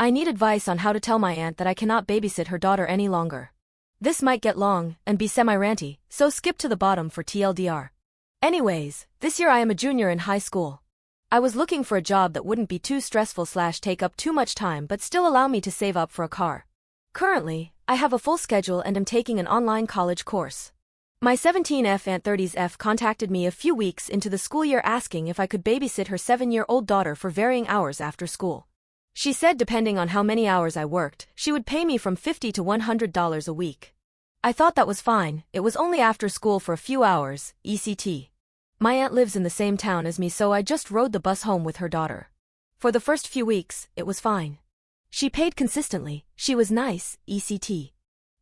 I need advice on how to tell my aunt that I cannot babysit her daughter any longer. This might get long and be semi-ranty, so skip to the bottom for TLDR. Anyways, this year I am a junior in high school. I was looking for a job that wouldn't be too stressful / take up too much time but still allow me to save up for a car. Currently, I have a full schedule and am taking an online college course. My 17F Aunt 30F contacted me a few weeks into the school year asking if I could babysit her 7-year-old daughter for varying hours after school. She said depending on how many hours I worked, she would pay me from $50 to $100 a week. I thought that was fine, it was only after school for a few hours, ECT. My aunt lives in the same town as me so I just rode the bus home with her daughter. For the first few weeks, it was fine. She paid consistently, she was nice, ECT.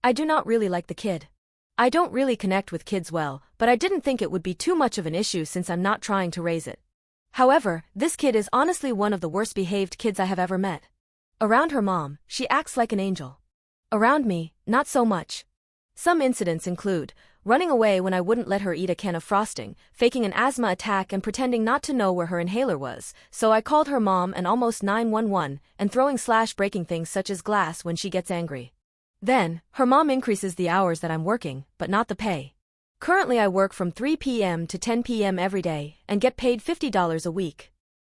I do not really like the kid. I don't really connect with kids well, but I didn't think it would be too much of an issue since I'm not trying to raise it. However, this kid is honestly one of the worst behaved kids I have ever met. Around her mom, she acts like an angel. Around me, not so much. Some incidents include running away when I wouldn't let her eat a can of frosting, faking an asthma attack and pretending not to know where her inhaler was, so I called her mom and almost 911, and throwing / breaking things such as glass when she gets angry. Then, her mom increases the hours that I'm working, but not the pay. Currently I work from 3 p.m. to 10 p.m. every day, and get paid $50 a week.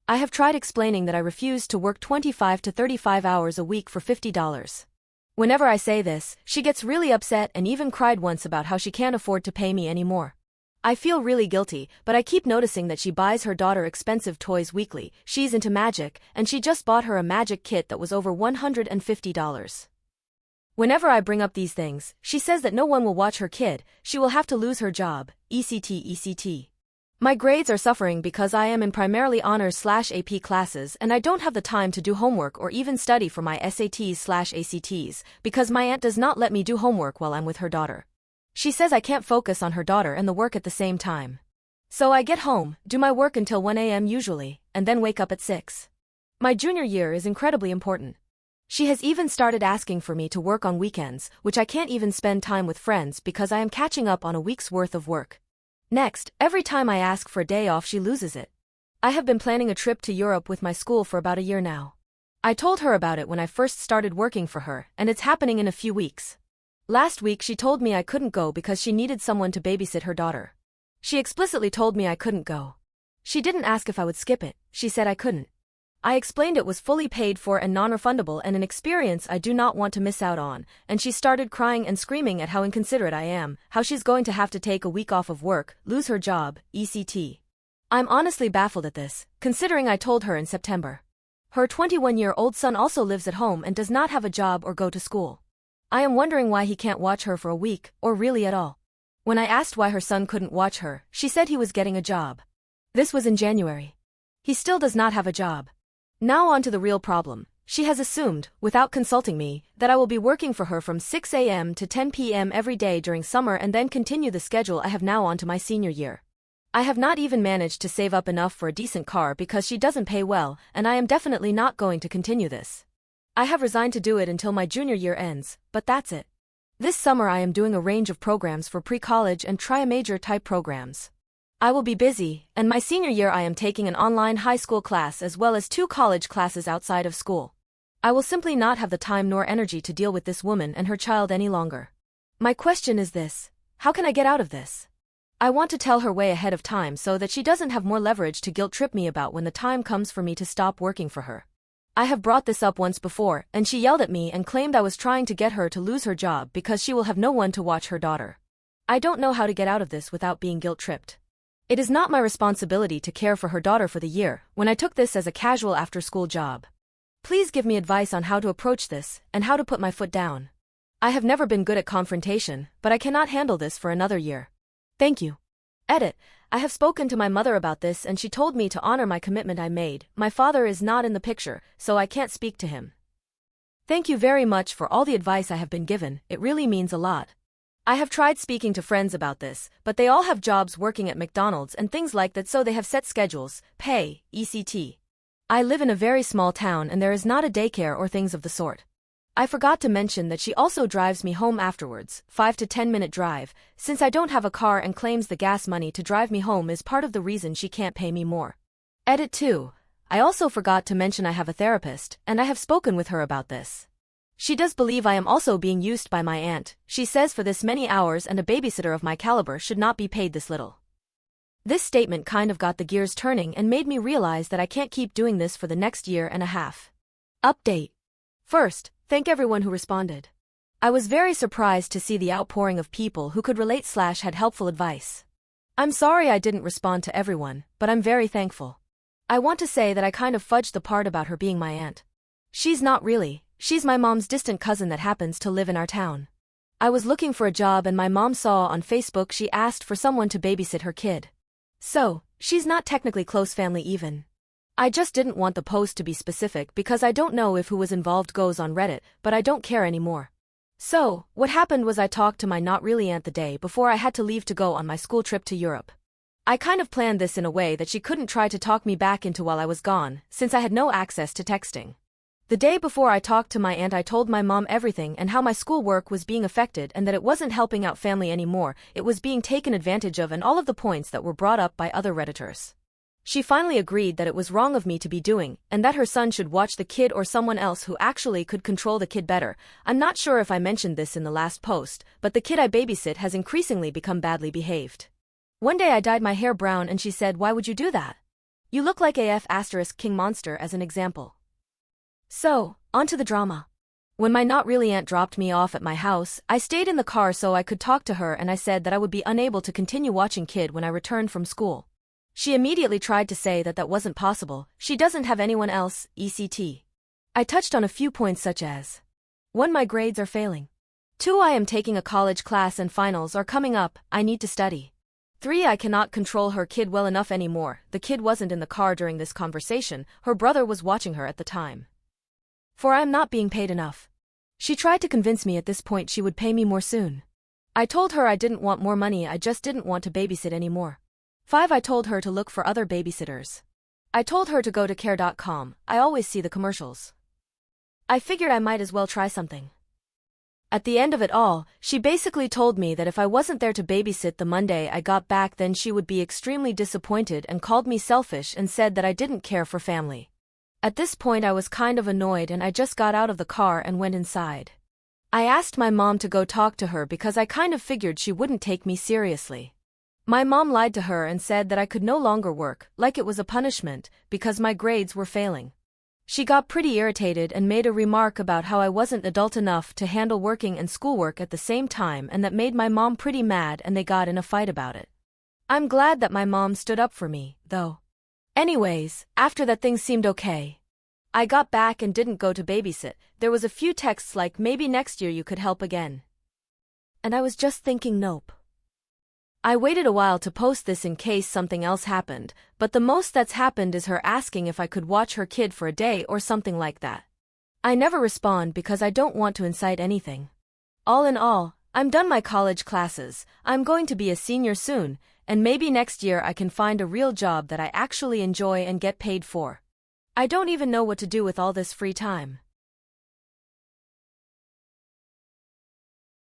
I have tried explaining that I refuse to work 25 to 35 hours a week for $50. Whenever I say this, she gets really upset and even cried once about how she can't afford to pay me anymore. I feel really guilty, but I keep noticing that she buys her daughter expensive toys weekly, she's into magic, and she just bought her a magic kit that was over $150. Whenever I bring up these things, she says that no one will watch her kid, she will have to lose her job, ECT. My grades are suffering because I am in primarily honors / AP classes and I don't have the time to do homework or even study for my SATs / ACTs, because my aunt does not let me do homework while I'm with her daughter. She says I can't focus on her daughter and the work at the same time. So I get home, do my work until 1 a.m. usually, and then wake up at 6. My junior year is incredibly important. She has even started asking for me to work on weekends, which I can't even spend time with friends because I am catching up on a week's worth of work. Next, every time I ask for a day off she loses it. I have been planning a trip to Europe with my school for about a year now. I told her about it when I first started working for her, and it's happening in a few weeks. Last week she told me I couldn't go because she needed someone to babysit her daughter. She explicitly told me I couldn't go. She didn't ask if I would skip it, she said I couldn't. I explained it was fully paid for and non-refundable and an experience I do not want to miss out on, and she started crying and screaming at how inconsiderate I am, how she's going to have to take a week off of work, lose her job, ECT. I'm honestly baffled at this, considering I told her in September. Her 21-year-old son also lives at home and does not have a job or go to school. I am wondering why he can't watch her for a week, or really at all. When I asked why her son couldn't watch her, she said he was getting a job. This was in January. He still does not have a job. Now on to the real problem. She has assumed, without consulting me, that I will be working for her from 6 a.m. to 10 p.m. every day during summer and then continue the schedule I have now on to my senior year. I have not even managed to save up enough for a decent car because she doesn't pay well, and I am definitely not going to continue this. I have resigned to do it until my junior year ends, but that's it. This summer I am doing a range of programs for pre-college and try-a-major type programs. I will be busy, and my senior year I am taking an online high school class as well as 2 college classes outside of school. I will simply not have the time nor energy to deal with this woman and her child any longer. My question is this: how can I get out of this? I want to tell her way ahead of time so that she doesn't have more leverage to guilt-trip me about when the time comes for me to stop working for her. I have brought this up once before, and she yelled at me and claimed I was trying to get her to lose her job because she will have no one to watch her daughter. I don't know how to get out of this without being guilt-tripped. It is not my responsibility to care for her daughter for the year, when I took this as a casual after-school job. Please give me advice on how to approach this, and how to put my foot down. I have never been good at confrontation, but I cannot handle this for another year. Thank you. Edit. I have spoken to my mother about this and she told me to honor my commitment I made. My father is not in the picture, so I can't speak to him. Thank you very much for all the advice I have been given, it really means a lot. I have tried speaking to friends about this, but they all have jobs working at McDonald's and things like that, so they have set schedules, pay, ECT. I live in a very small town and there is not a daycare or things of the sort. I forgot to mention that she also drives me home afterwards, 5 to 10 minute drive, since I don't have a car, and claims the gas money to drive me home is part of the reason she can't pay me more. Edit 2. I also forgot to mention I have a therapist, and I have spoken with her about this. She does believe I am also being used by my aunt. She says for this many hours and a babysitter of my caliber should not be paid this little. This statement kind of got the gears turning and made me realize that I can't keep doing this for the next year and a half. Update. First, thank everyone who responded. I was very surprised to see the outpouring of people who could relate/had helpful advice. I'm sorry I didn't respond to everyone, but I'm very thankful. I want to say that I kind of fudged the part about her being my aunt. She's not really. She's my mom's distant cousin that happens to live in our town. I was looking for a job and my mom saw on Facebook she asked for someone to babysit her kid. So, she's not technically close family even. I just didn't want the post to be specific because I don't know if who was involved goes on Reddit, but I don't care anymore. So, what happened was I talked to my not really aunt the day before I had to leave to go on my school trip to Europe. I kind of planned this in a way that she couldn't try to talk me back into while I was gone, since I had no access to texting. The day before I talked to my aunt I told my mom everything and how my schoolwork was being affected and that it wasn't helping out family anymore, it was being taken advantage of and all of the points that were brought up by other Redditors. She finally agreed that it was wrong of me to be doing, and that her son should watch the kid or someone else who actually could control the kid better. I'm not sure if I mentioned this in the last post, but the kid I babysit has increasingly become badly behaved. One day I dyed my hair brown and she said, "Why would you do that? You look like AF * King Monster," as an example. So, on to the drama. When my not really aunt dropped me off at my house, I stayed in the car so I could talk to her and I said that I would be unable to continue watching kid when I returned from school. She immediately tried to say that that wasn't possible, she doesn't have anyone else, etc. I touched on a few points such as 1. My grades are failing. 2. I am taking a college class and finals are coming up, I need to study. 3. I cannot control her kid well enough anymore, the kid wasn't in the car during this conversation, her brother was watching her at the time. 4. I am not being paid enough. She tried to convince me at this point she would pay me more soon. I told her I didn't want more money, I just didn't want to babysit anymore. 5. I told her to look for other babysitters. I told her to go to care.com, I always see the commercials. I figured I might as well try something. At the end of it all, she basically told me that if I wasn't there to babysit the Monday I got back then she would be extremely disappointed and called me selfish and said that I didn't care for family. At this point I was kind of annoyed and I just got out of the car and went inside. I asked my mom to go talk to her because I kind of figured she wouldn't take me seriously. My mom lied to her and said that I could no longer work, like it was a punishment, because my grades were failing. She got pretty irritated and made a remark about how I wasn't adult enough to handle working and schoolwork at the same time, and that made my mom pretty mad and they got in a fight about it. I'm glad that my mom stood up for me, though. Anyways, after that things seemed okay. I got back and didn't go to babysit, there was a few texts like maybe next year you could help again. And I was just thinking nope. I waited a while to post this in case something else happened, but the most that's happened is her asking if I could watch her kid for a day or something like that. I never respond because I don't want to incite anything. All in all, I'm done my college classes, I'm going to be a senior soon, and maybe next year I can find a real job that I actually enjoy and get paid for. I don't even know what to do with all this free time.